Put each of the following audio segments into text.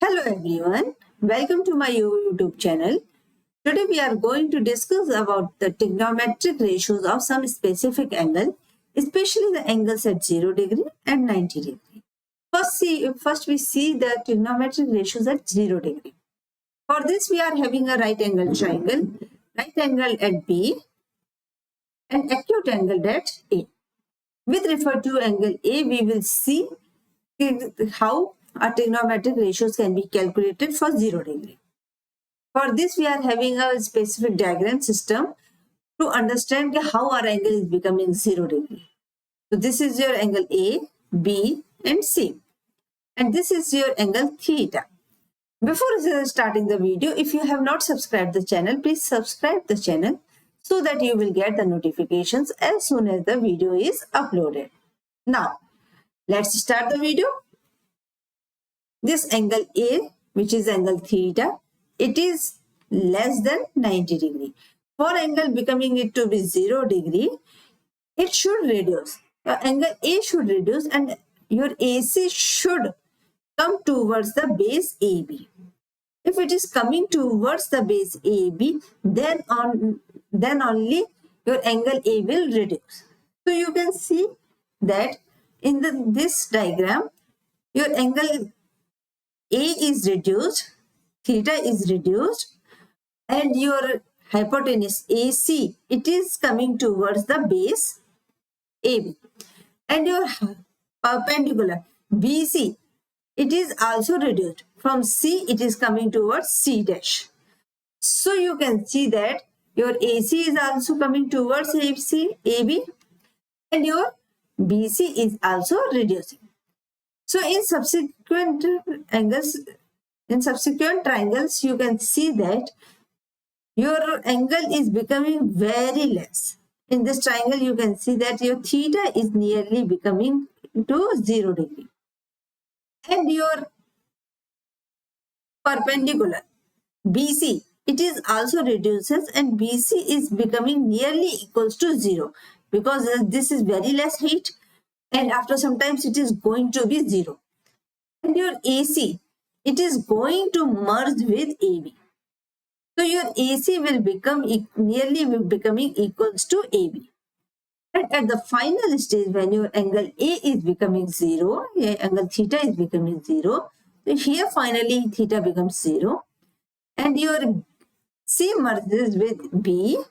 Hello everyone, welcome to my YouTube channel. Today we are going to discuss about the trigonometric ratios of some specific angle, especially the angles at 0 degree and 90 degree. First we see the trigonometric ratios at 0 degree. For this we are having a right angle triangle, right angle at B and acute angle at A. With refer to angle A, we will see how our trigonometric ratios can be calculated for 0 degree. For this, we are having a specific diagram system to understand how our angle is becoming 0 degree. So this is your angle A, B and C. And this is your angle theta. Before starting the video, if you have not subscribed the channel, please subscribe the channel so that you will get the notifications as soon as the video is uploaded. Now, let's start the video. This angle A, which is angle theta, it is less than 90 degree. For angle becoming it to be 0 degree, it should reduce. Your angle A should reduce and your AC should come towards the base AB. If it is coming towards the base AB, then only your angle A will reduce. So you can see that in this diagram, your angle A is reduced, theta is reduced, and your hypotenuse AC, it is coming towards the base AB. And your perpendicular BC, it is also reduced. From C, it is coming towards C dash. So you can see that your AC is also coming towards AB, and your BC is also reducing. So in subsequent triangles, you can see that your angle is becoming very less. In this triangle, you can see that your theta is nearly becoming to 0 degree. And your perpendicular BC, it is also reduces and BC is becoming nearly equals to 0 because this is very less height. And after some times it is going to be 0. And your AC, it is going to merge with AB. So your AC will become becoming equals to AB. And at the final stage, when your angle A is becoming 0, angle theta is becoming 0. So here finally theta becomes 0. And your C merges with B.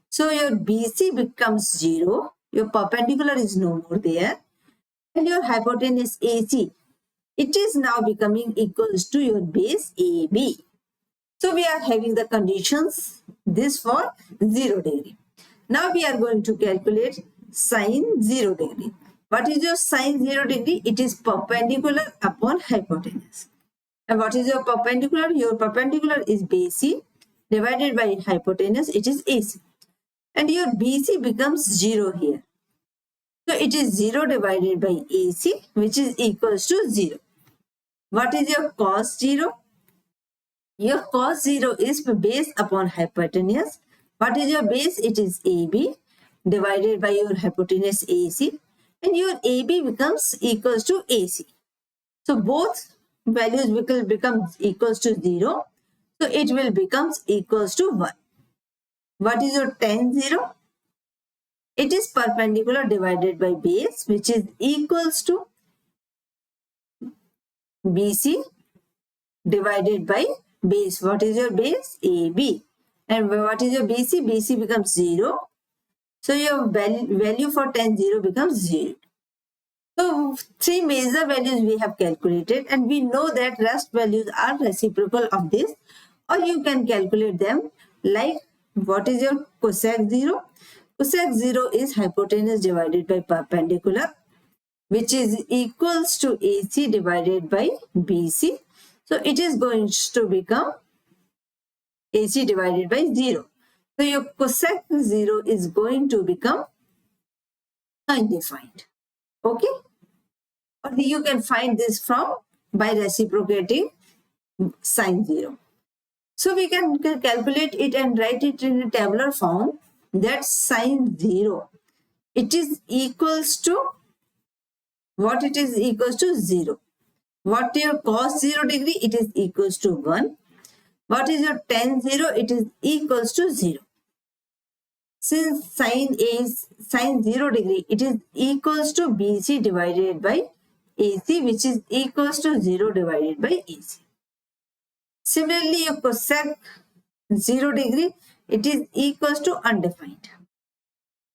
So your BC becomes 0. Your perpendicular is no more there. And your hypotenuse AC, it is now becoming equals to your base AB. So we are having the conditions, this for 0 degree. Now we are going to calculate sine 0 degree. What is your sine 0 degree? It is perpendicular upon hypotenuse. And what is your perpendicular? Your perpendicular is BC divided by hypotenuse, it is AC. And your BC becomes 0 here. So it is 0 divided by AC, which is equals to 0. What is your cos 0? Your cos 0 is base upon hypotenuse. What is your base? It is AB divided by your hypotenuse AC. And your AB becomes equals to AC. So both values will become equals to 0. So it will becomes equals to 1. What is your tan 0? It is perpendicular divided by base, which is equals to BC divided by base. What is your base? AB. And what is your BC? BC becomes 0. So your value for tan 0 becomes 0. So 3 major values we have calculated, and we know that rest values are reciprocal of this, or you can calculate them like what is your cosec 0? Cosec 0 is hypotenuse divided by perpendicular, which is equals to AC divided by BC. So it is going to become AC divided by 0. So your cosec 0 is going to become undefined. Okay? Or you can find this from by reciprocating sine 0. So we can calculate it and write it in a tabular form. That sine 0, it is equals to what? It is equals to 0. What your cos 0 degree? It is equals to 1. What is your tan 0? It is equals to 0. Since sine A is sine 0 degree, it is equals to BC divided by AC, which is equals to 0 divided by AC. Similarly, your cosec 0 degree, it is equals to undefined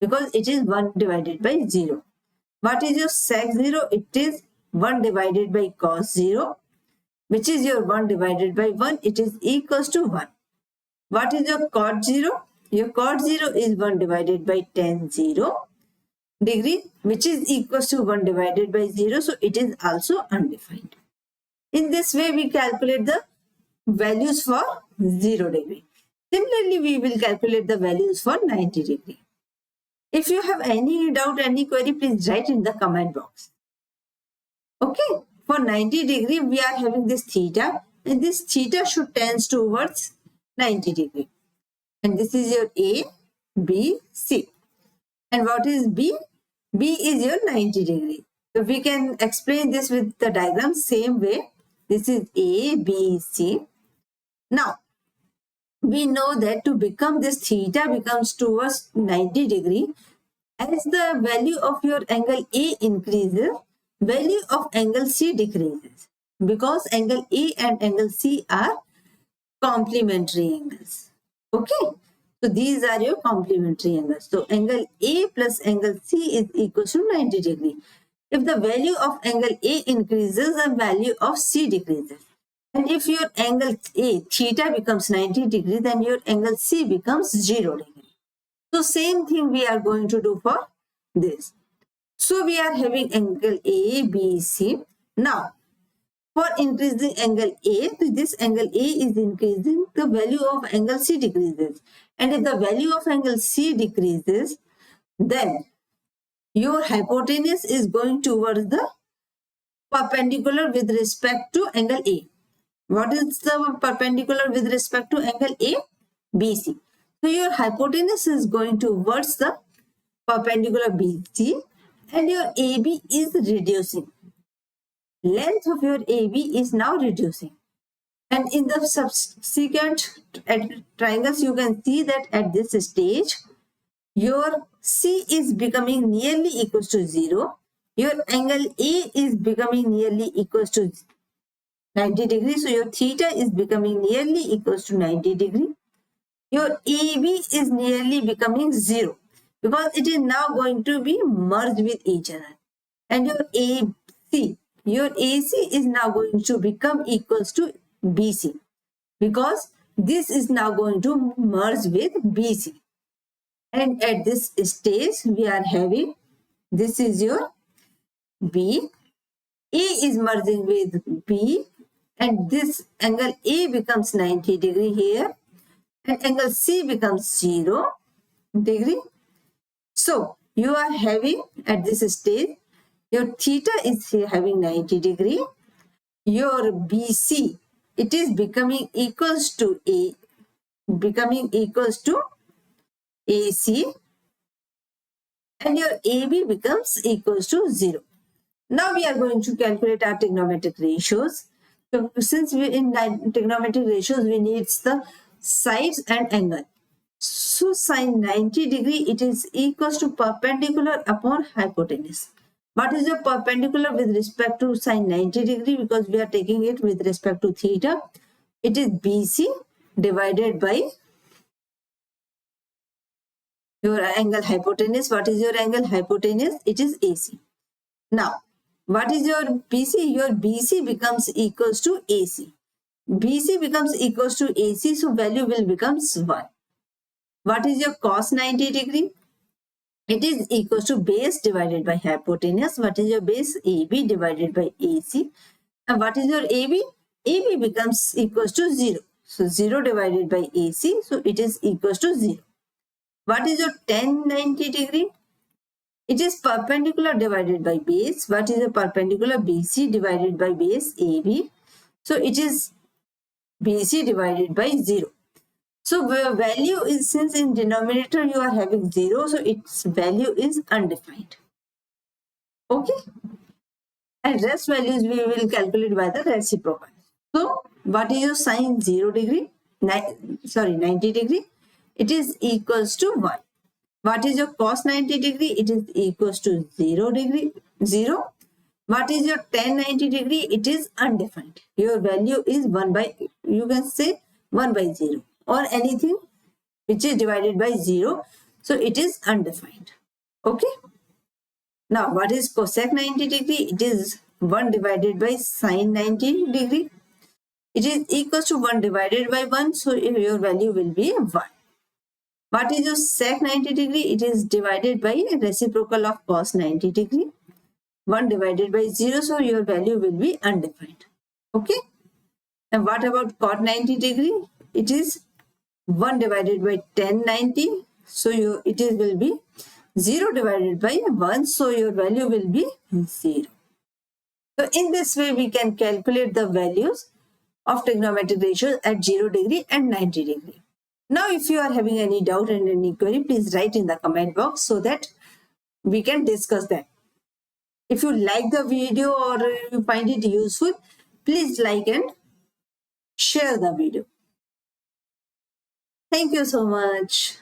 because it is 1 divided by 0. What is your sec 0? It is 1 divided by cos 0, which is your 1 divided by 1. It is equals to 1. What is your cot 0? Your cot 0 is 1 divided by tan 0 degree, which is equals to 1 divided by 0. So it is also undefined. In this way, we calculate the values for 0 degree. Similarly, we will calculate the values for 90 degree. If you have any doubt, any query, please write in the comment box. Okay, for 90 degree, we are having this theta, and this theta should tend towards 90 degree. And this is your A, B, C. And what is B? B is your 90 degree. So we can explain this with the diagram same way. This is A, B, C. Now, we know that to become this theta becomes towards 90 degree, as the value of your angle A increases, value of angle C decreases, because angle A and angle C are complementary angles. Okay, so these are your complementary angles. So angle A plus angle C is equal to 90 degree. If the value of angle A increases, the value of C decreases. And if your angle A, theta becomes 90 degree, then your angle C becomes 0 degree. So same thing we are going to do for this. So we are having angle A, B, C. Now, for increasing angle A, this angle A is increasing, the value of angle C decreases. And if the value of angle C decreases, then your hypotenuse is going towards the perpendicular with respect to angle A. What is the perpendicular with respect to angle A? BC. So your hypotenuse is going towards the perpendicular BC, and your AB is reducing. Length of your AB is now reducing. And in the subsequent triangles, you can see that at this stage, your C is becoming nearly equals to 0. Your angle A is becoming nearly equals to 90 degrees. So your theta is becoming nearly equals to 90 degrees. Your AB is nearly becoming 0 because it is now going to be merged with each other. And your AC is now going to become equals to BC because this is now going to merge with BC. And at this stage, we are having, this is your B. A is merging with B, and this angle A becomes 90 degree here, and angle C becomes 0 degree. So you are having at this stage, your theta is having 90 degree. Your BC, it is becoming equals to AC, and your AB becomes equals to 0. Now we are going to calculate our trigonometric ratios. So since we in trigonometric ratios, we need the sides and angle. So sine 90 degree, it is equals to perpendicular upon hypotenuse. What is your perpendicular with respect to sine 90 degree? Because we are taking it with respect to theta. It is BC divided by your angle hypotenuse. What is your angle hypotenuse? It is AC. Now, what is your BC? Your BC becomes equals to AC. BC becomes equals to AC, so value will become 1. What is your cos 90 degree? It is equals to base divided by hypotenuse. What is your base? AB divided by AC. And what is your AB? AB becomes equals to 0. So 0 divided by AC, so it is equals to 0. What is your tan 90 degree? It is perpendicular divided by base. What is the perpendicular? BC divided by base AB. So it is BC divided by 0. So the value is, since in denominator you are having 0, so its value is undefined. Okay. and rest values we will calculate by the reciprocal. So what is your sine 0 degree? 90 degree. It is equals to 1. What is your cos 90 degree? It is equals to 0 degree. 0. What is your tan 90 degree? It is undefined. Your value is 1 by, you can say 1 by 0 or anything which is divided by 0. So it is undefined. Okay. Now what is cosec 90 degree? It is 1 divided by sine 90 degree. It is equals to 1 divided by 1. So your value will be 1. What is your sec 90 degree? It is divided by reciprocal of cos 90 degree. 1 divided by 0. So your value will be undefined. Okay. And what about cot 90 degree? It is 1 divided by tan 90. So it will be 0 divided by 1. So your value will be 0. So in this way, we can calculate the values of trigonometric ratios at 0 degree and 90 degree. Now, if you are having any doubt and any query, please write in the comment box so that we can discuss that. If you like the video or you find it useful, please like and share the video. Thank you so much.